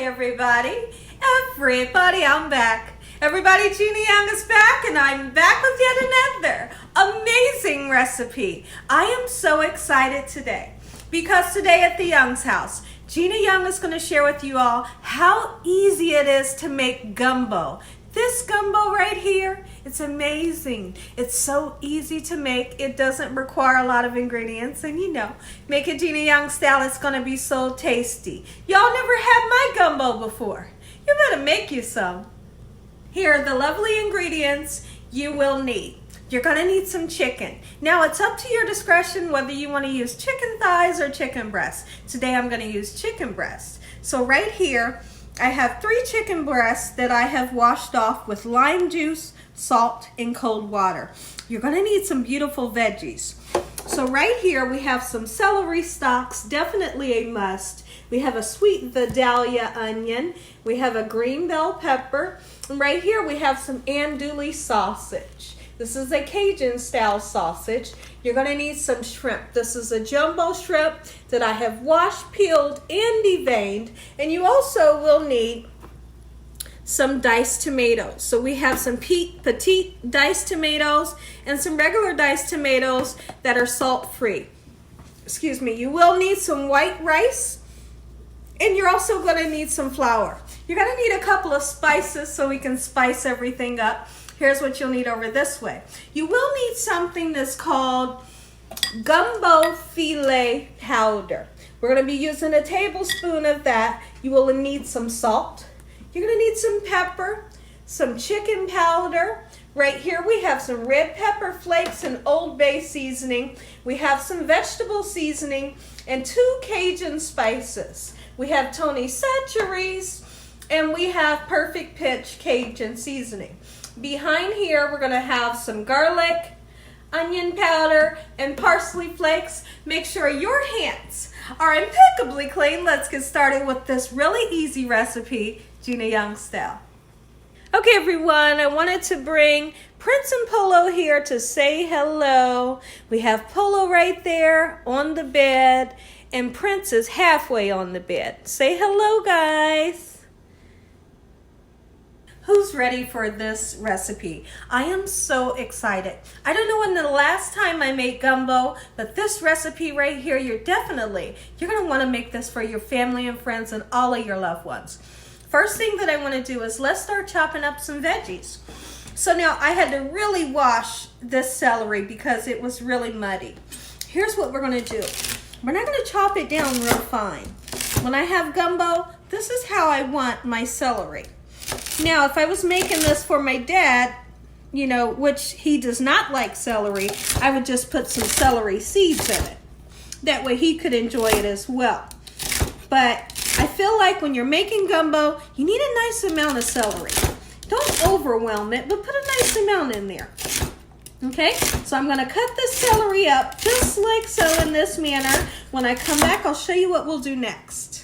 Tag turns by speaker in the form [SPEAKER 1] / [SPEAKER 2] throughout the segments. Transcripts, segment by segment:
[SPEAKER 1] everybody. I'm back. Everybody, Gina Young is back, and I'm back with yet another amazing recipe. I am so excited today because today at the Young's house, Gina Young is going to share with you all how easy it is to make gumbo. This gumbo right here, it's amazing. It's so easy to make. It doesn't require a lot of ingredients, and you know, make it Gina Young style, it's gonna be so tasty. Y'all never had my gumbo before. You better make you some. Here are the lovely ingredients you will need. You're gonna need some chicken. Now it's up to your discretion whether you wanna use chicken thighs or chicken breasts. Today I'm gonna use chicken breasts. So right here, I have 3 chicken breasts that I have washed off with lime juice, salt, and cold water. You're gonna need some beautiful veggies. So right here we have some celery stalks, definitely a must. We have a sweet Vidalia onion. We have a green bell pepper. And right here we have some andouille sausage. This is a Cajun style sausage. You're gonna need some shrimp. This is a jumbo shrimp that I have washed, peeled, and deveined. And you also will need some diced tomatoes. So we have some Petite diced tomatoes and some regular diced tomatoes that are salt-free. Excuse me. You will need some white rice, and you're also gonna need some flour. You're gonna need a couple of spices so we can spice everything up. Here's what you'll need over this way. You will need something that's called gumbo filet powder. We're gonna be using a tablespoon of that. You will need some salt. You're gonna need some pepper, some chicken powder. Right here we have some red pepper flakes and Old Bay seasoning. We have some vegetable seasoning and 2 Cajun spices. We have Tony Chachere's and we have Perfect Pitch Cajun seasoning. Behind here, we're gonna have some garlic, onion powder, and parsley flakes. Make sure your hands are impeccably clean. Let's get started with this really easy recipe, Gina Young style. Okay, everyone, I wanted to bring Prince and Polo here to say hello. We have Polo right there on the bed, and Prince is halfway on the bed. Say hello, guys. Who's ready for this recipe? I am so excited. I don't know when the last time I made gumbo, but this recipe right here, you're gonna wanna make this for your family and friends and all of your loved ones. First thing that I wanna do is let's start chopping up some veggies. So now I had to really wash this celery because it was really muddy. Here's what we're gonna do. We're not gonna chop it down real fine. When I have gumbo, this is how I want my celery. Now, if I was making this for my dad, you know, which he does not like celery, I would just put some celery seeds in it. That way he could enjoy it as well. But I feel like when you're making gumbo, you need a nice amount of celery. Don't overwhelm it, but put a nice amount in there. Okay, so I'm gonna cut this celery up just like so in this manner. When I come back, I'll show you what we'll do next.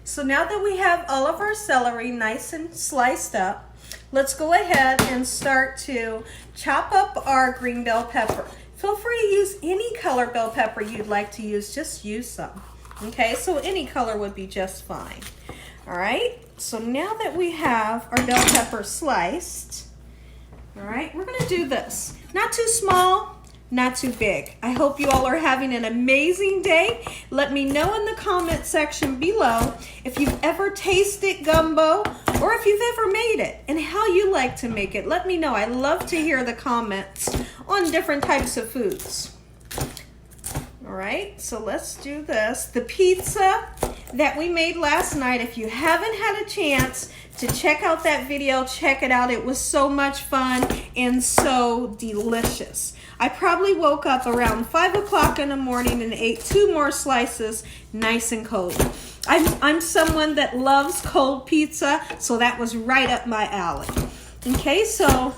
[SPEAKER 1] So now that we have all of our celery nice and sliced up, let's go ahead and start to chop up our green bell pepper. Feel free to use any color bell pepper you'd like to use, just use some. Okay, so any color would be just fine. All right, so now that we have our bell pepper sliced, all right, we're gonna do this. Not too small, not too big. I hope you all are having an amazing day. Let me know in the comment section below if you've ever tasted gumbo or if you've ever made it and how you like to make it. Let me know. I love to hear the comments on different types of foods. All right, so let's do this. The pizza that we made last night, if you haven't had a chance to check out that video, check it out. It was so much fun and so delicious. I probably woke up around 5 o'clock in the morning and ate 2 more slices, nice and cold. I'm someone that loves cold pizza, so that was right up my alley. Okay, so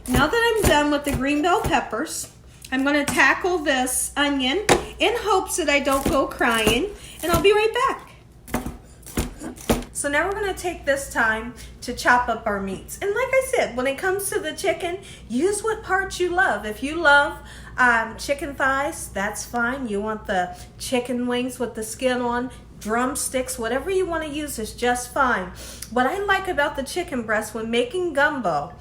[SPEAKER 1] now that I'm done with the green bell peppers, I'm gonna tackle this onion in hopes that I don't go crying, and I'll be right back. So now we're gonna take this time to chop up our meats. And like I said, when it comes to the chicken, use what parts you love. If you love chicken thighs, that's fine. You want the chicken wings with the skin on, drumsticks, whatever you want to use is just fine. What I like about the chicken breast when making gumbo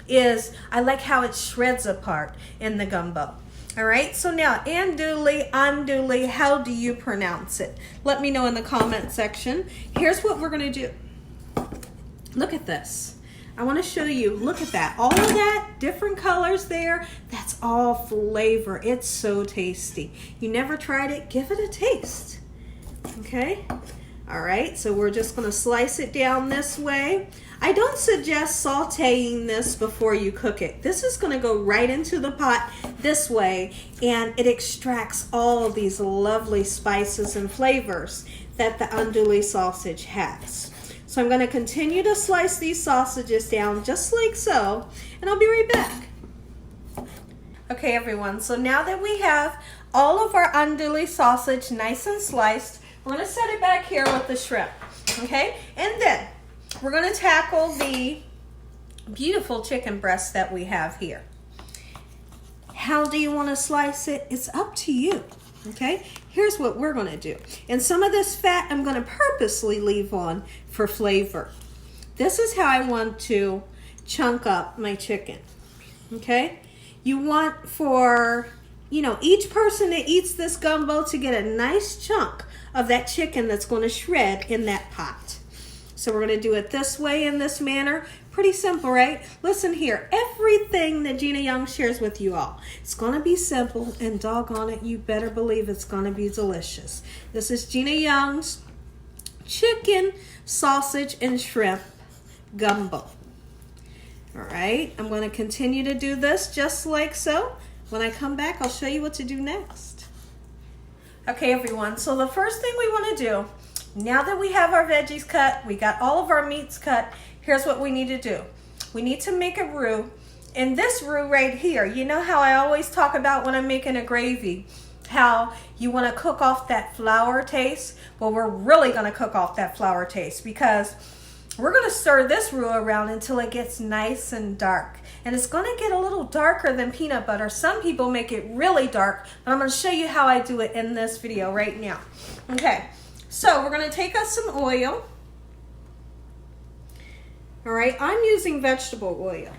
[SPEAKER 1] is I like how it shreds apart in the gumbo. All right, so now andouille, how do you pronounce it? Let me know in the comment section. Here's what we're gonna do. Look at this. I want to show you, look at that. All of that, different colors there, that's all flavor. It's so tasty. You never tried it? Give it a taste. Okay? All right, so we're just going to slice it down this way. I don't suggest sauteing this before you cook it. This is going to go right into the pot this way, and it extracts all of these lovely spices and flavors that the andouille sausage has. So I'm going to continue to slice these sausages down just like so, and I'll be right back. Okay, everyone, so now that we have all of our andouille sausage nice and sliced, we're going to set it back here with the shrimp, okay? And then we're going to tackle the beautiful chicken breast that we have here. How do you want to slice it? It's up to you, okay? Here's what we're going to do. And some of this fat I'm going to purposely leave on for flavor. This is how I want to chunk up my chicken, okay? You want for, each person that eats this gumbo to get a nice chunk of that chicken that's going to shred in that pot. So we're going to do it this way, in this manner. Pretty simple, right? Listen here, everything that Gina Young shares with you all, it's going to be simple, and doggone it, you better believe it's going to be delicious. This is Gina Young's chicken, sausage, and shrimp gumbo. All right, I'm going to continue to do this just like so. When I come back, I'll show you what to do next. Okay, everyone, so the first thing we want to do, now that we have our veggies cut, we got all of our meats cut, here's what we need to do. We need to make a roux. And this roux right here, you know how I always talk about when I'm making a gravy, how you want to cook off that flour taste? Well, we're really going to cook off that flour taste because we're going to stir this roux around until it gets nice and dark. And it's going to get a little darker than peanut butter. Some people make it really dark, but I'm going to show you how I do it in this video right now. Okay, so we're going to take us some oil. All right, I'm using vegetable oil.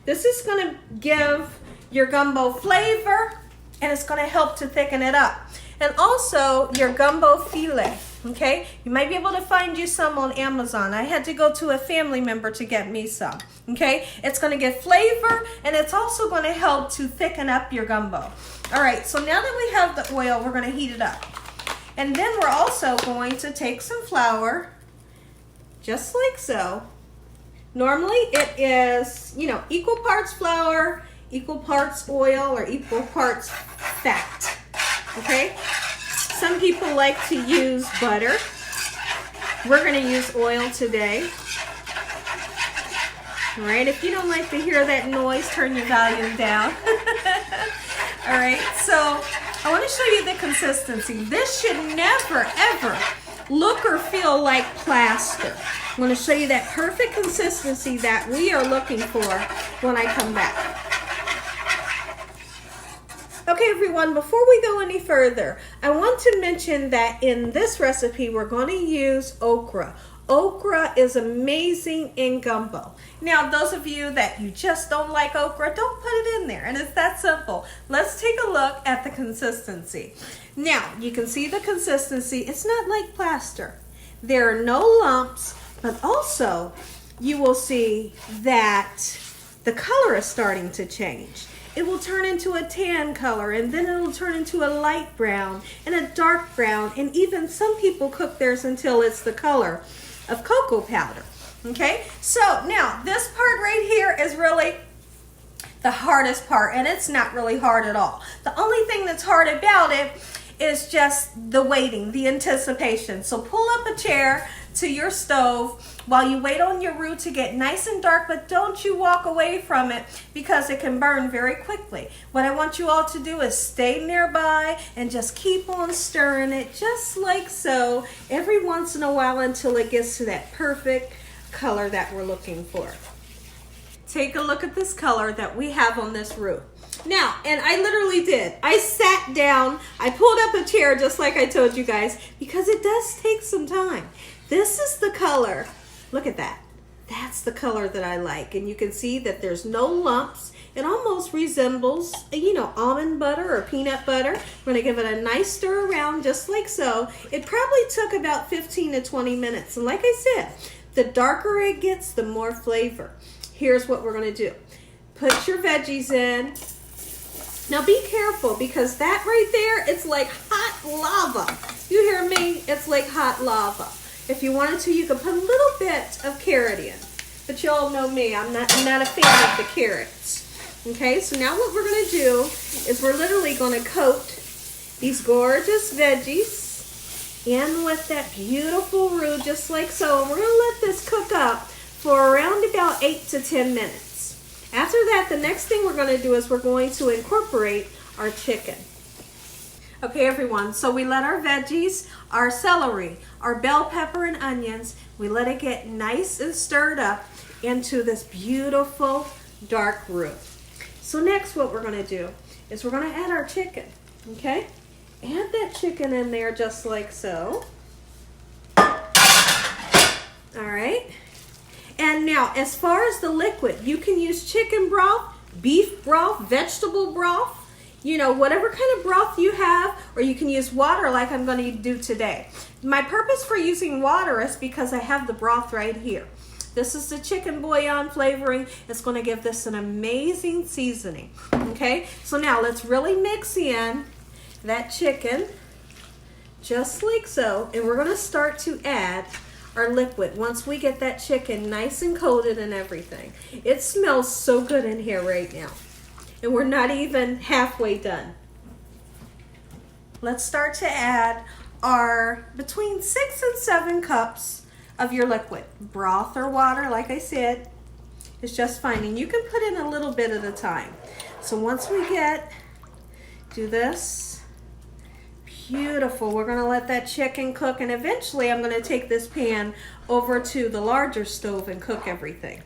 [SPEAKER 1] This is going to give your gumbo flavor, and it's going to help to thicken it up. And also your gumbo filet, okay? You might be able to find you some on Amazon. I had to go to a family member to get me some, okay? It's going to give flavor, and it's also going to help to thicken up your gumbo. All right, so now that we have the oil, we're going to heat it up. And then we're also going to take some flour, just like so. Normally it is, equal parts flour, equal parts oil, or equal parts fat, okay? Some people like to use butter. We're gonna use oil today. All right, if you don't like to hear that noise, turn your volume down. All right, so I wanna show you the consistency. This should never, ever look or feel like plaster. I'm going to show you that perfect consistency that we are looking for when I come back. Okay, everyone, before we go any further, I want to mention that in this recipe, we're going to use okra. Okra is amazing in gumbo. Now, those of you that you just don't like okra, don't put it in there, and it's that simple. Let's take a look at the consistency. Now, you can see the consistency. It's not like plaster. There are no lumps, but also you will see that the color is starting to change. It will turn into a tan color, and then it will turn into a light brown and a dark brown, and even some people cook theirs until it's the color of cocoa powder. Okay, so now this part right here is really the hardest part, and it's not really hard at all. The only thing that's hard about it is just the waiting, the anticipation. So pull up a chair to your stove while you wait on your roux to get nice and dark, but don't you walk away from it because it can burn very quickly. What I want you all to do is stay nearby and just keep on stirring it just like so every once in a while until it gets to that perfect color that we're looking for. take a look at this color that we have on this roux. Now, and I literally did. I sat down, I pulled up a chair just like I told you guys, because it does take some time. This is the color. Look at that. That's the color that I like. And you can see that there's no lumps. It almost resembles, almond butter or peanut butter. We're gonna give it a nice stir around just like so. It probably took about 15 to 20 minutes. And like I said, the darker it gets, the more flavor. Here's what we're gonna do. Put your veggies in. Now be careful, because that right there, it's like hot lava. You hear me? It's like hot lava. If you wanted to, you could put a little bit of carrot in. But you all know me, I'm not a fan of the carrots. Okay, so now what we're gonna do is we're literally gonna coat these gorgeous veggies in with that beautiful roux, just like so. And we're gonna let this cook up for around about 8 to 10 minutes. After that, the next thing we're going to do is we're going to incorporate our chicken. Okay, everyone, so we let our veggies, our celery, our bell pepper and onions, we let it get nice and stirred up into this beautiful dark roux. So next what we're going to do is we're going to add our chicken, okay? Add that chicken in there just like so. All right. And now, as far as the liquid, you can use chicken broth, beef broth, vegetable broth, whatever kind of broth you have, or you can use water like I'm going to do today. My purpose for using water is because I have the broth right here. This is the chicken bouillon flavoring. It's going to give this an amazing seasoning. Okay, so now let's really mix in that chicken, just like so, and we're going to start to add our liquid once we get that chicken nice and coated and everything. It smells so good in here right now. And we're not even halfway done. Let's start to add our between 6 and 7 cups of your liquid. Broth or water, like I said, is just fine. And you can put in a little bit at a time. So once we do this, beautiful. We're going to let that chicken cook, and eventually I'm going to take this pan over to the larger stove and cook everything.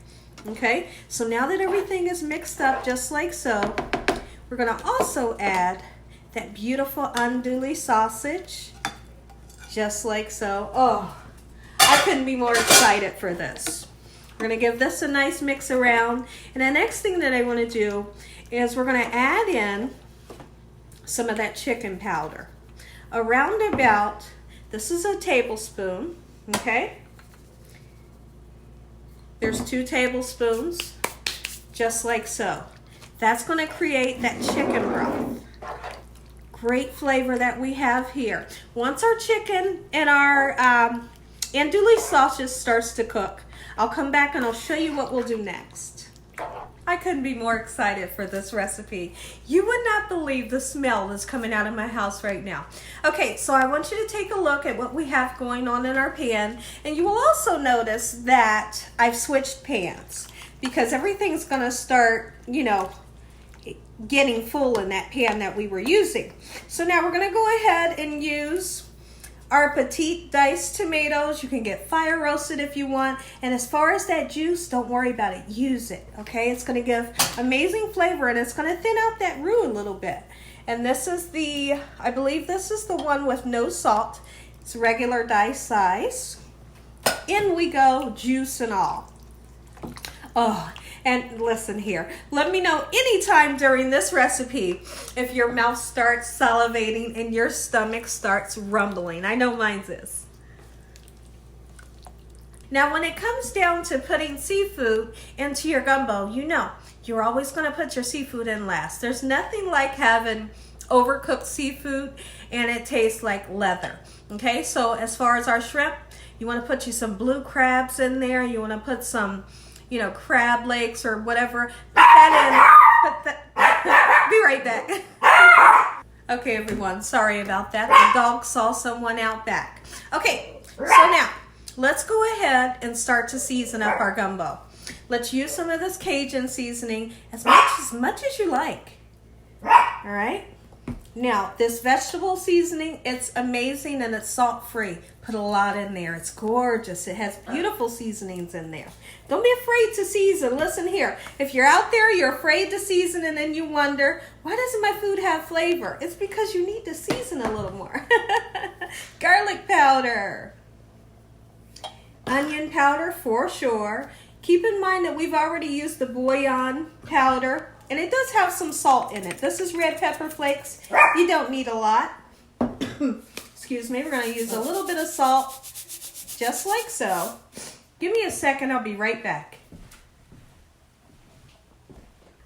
[SPEAKER 1] Okay, so now that everything is mixed up just like so, we're going to also add that beautiful andouille sausage, just like so. Oh, I couldn't be more excited for this. We're going to give this a nice mix around, and the next thing that I want to do is we're going to add in some of that chicken powder. Around about, this is a tablespoon, okay? There's 2 tablespoons, just like so. That's going to create that chicken broth. Great flavor that we have here. Once our chicken and our andouille sausage starts to cook, I'll come back and I'll show you what we'll do next. I couldn't be more excited for this recipe. You would not believe the smell that's coming out of my house right now. Okay, so I want you to take a look at what we have going on in our pan, and you will also notice that I've switched pans because everything's gonna start, getting full in that pan that we were using. So now we're gonna go ahead and use our Petite diced tomatoes. You can get fire roasted if you want. And as far as that juice, don't worry about it. Use it, okay? It's going to give amazing flavor, and it's going to thin out that roux a little bit. And this is I believe this is the one with no salt. It's regular diced size. In we go, juice and all. Oh, and listen here. Let me know anytime during this recipe if your mouth starts salivating and your stomach starts rumbling. I know mine is. Now, when it comes down to putting seafood into your gumbo, you're always going to put your seafood in last. There's nothing like having overcooked seafood and it tastes like leather. Okay, so as far as our shrimp, you want to put you some blue crabs in there. You want to put some crab legs or whatever. Put that in. Be right back. Okay, everyone. Sorry about that. The dog saw someone out back. Okay, so now let's go ahead and start to season up our gumbo. Let's use some of this Cajun seasoning as much as you like. All right. Now, this vegetable seasoning, it's amazing and it's salt-free. Put a lot in there. It's gorgeous. It has beautiful seasonings in there. Don't be afraid to season. Listen here. If you're out there, you're afraid to season, and then you wonder, why doesn't my food have flavor? It's because you need to season a little more. Garlic powder. Onion powder for sure. Keep in mind that we've already used the bouillon powder. And it does have some salt in it. This is red pepper flakes. You don't need a lot. Excuse me. We're going to use a little bit of salt, just like so. Give me a second. I'll be right back.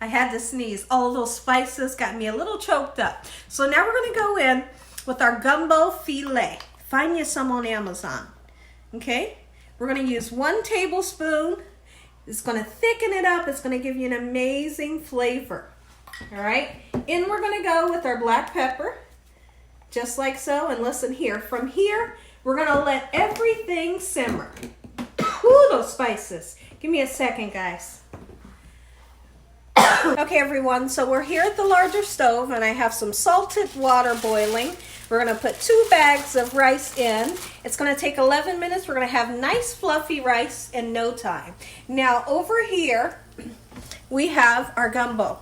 [SPEAKER 1] I had to sneeze. All those spices got me a little choked up. So now we're going to go in with our gumbo filet. Find you some on Amazon. Okay? We're going to use 1 tablespoon. It's going to thicken it up. It's going to give you an amazing flavor. All right. In we're going to go with our black pepper, just like so. And listen here. From here, we're going to let everything simmer. Ooh, those spices. Give me a second, guys. Okay, everyone. So we're here at the larger stove, and I have some salted water boiling. We're going to put 2 bags of rice in. It's going to take 11 minutes. We're going to have nice fluffy rice in no time. Now over here, we have our gumbo.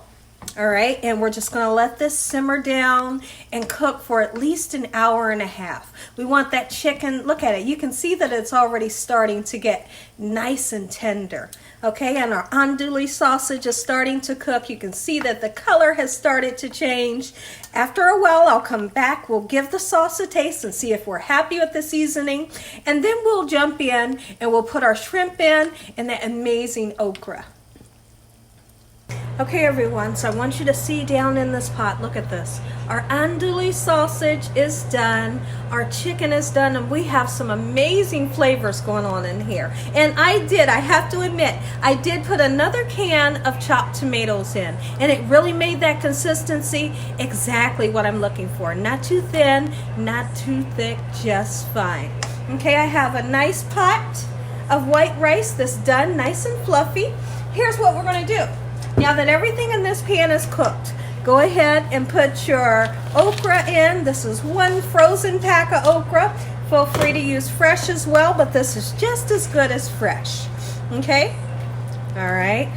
[SPEAKER 1] All right, and we're just going to let this simmer down and cook for at least an hour and a half. We want that chicken, look at it. You can see that it's already starting to get nice and tender. Okay, and our andouille sausage is starting to cook. You can see that the color has started to change. After a while, I'll come back. We'll give the sauce a taste and see if we're happy with the seasoning. And then we'll jump in and we'll put our shrimp in and that amazing okra. Okay, everyone, so I want you to see down in this pot. Look at this. Our andouille sausage is done. Our chicken is done, and we have some amazing flavors going on in here. And I have to admit, I did put another can of chopped tomatoes in, and it really made that consistency exactly what I'm looking for. Not too thin, not too thick, just fine. Okay, I have a nice pot of white rice that's done, nice and fluffy. Here's what we're going to do. Now that everything in this pan is cooked, go ahead and put your okra in. This is 1 frozen pack of okra. Feel free to use fresh as well, but this is just as good as fresh. Okay? All right.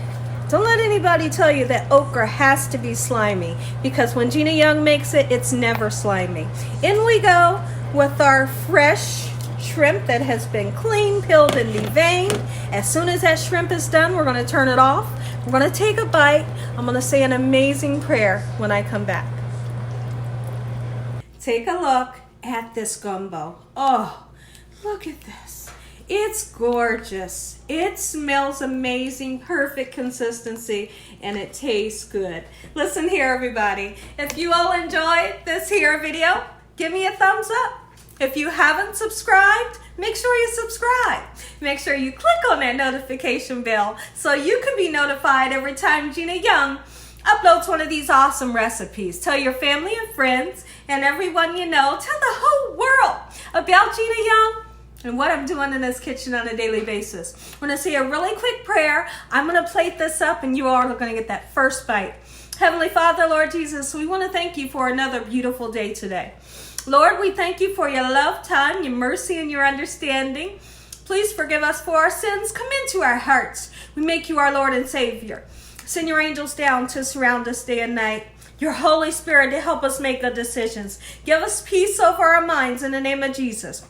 [SPEAKER 1] Don't let anybody tell you that okra has to be slimy, because when Gina Young makes it, it's never slimy. In we go with our fresh shrimp that has been clean, peeled, and deveined. As soon as that shrimp is done, we're going to turn it off. We're going to take a bite. I'm going to say an amazing prayer when I come back. Take a look at this gumbo. Oh, look at this. It's gorgeous. It smells amazing, perfect consistency, and it tastes good. Listen here, everybody. If you all enjoyed this here video, give me a thumbs up. If you haven't subscribed, make sure you subscribe. Make sure you click on that notification bell so you can be notified every time Gina Young uploads one of these awesome recipes. Tell your family and friends and everyone you know, tell the whole world about Gina Young and what I'm doing in this kitchen on a daily basis. I'm going to say a really quick prayer. I'm going to plate this up and you all are going to get that first bite. Heavenly Father, Lord Jesus, we want to thank you for another beautiful day today. Lord, we thank you for your love, time, your mercy, and your understanding. Please forgive us for our sins. Come into our hearts. We make you our Lord and Savior. Send your angels down to surround us day and night. Your Holy Spirit to help us make good decisions. Give us peace over our minds in the name of Jesus.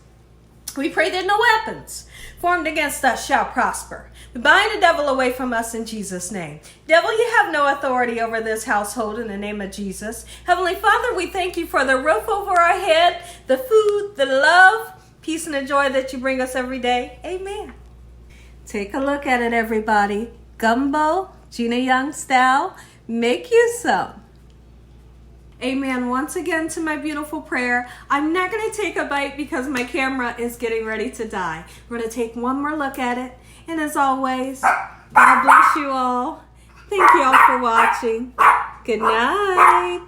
[SPEAKER 1] We pray that no weapons formed against us shall prosper. We bind the devil away from us in Jesus' name. Devil, you have no authority over this household in the name of Jesus. Heavenly Father, we thank you for the roof over our head, the food, the love, peace, and the joy that you bring us every day. Amen. Take a look at it, everybody. Gumbo, Gina Young style. Make you some. Amen. Once again to my beautiful prayer. I'm not going to take a bite because my camera is getting ready to die. We're going to take one more look at it. And as always, God bless you all. Thank you all for watching. Good night.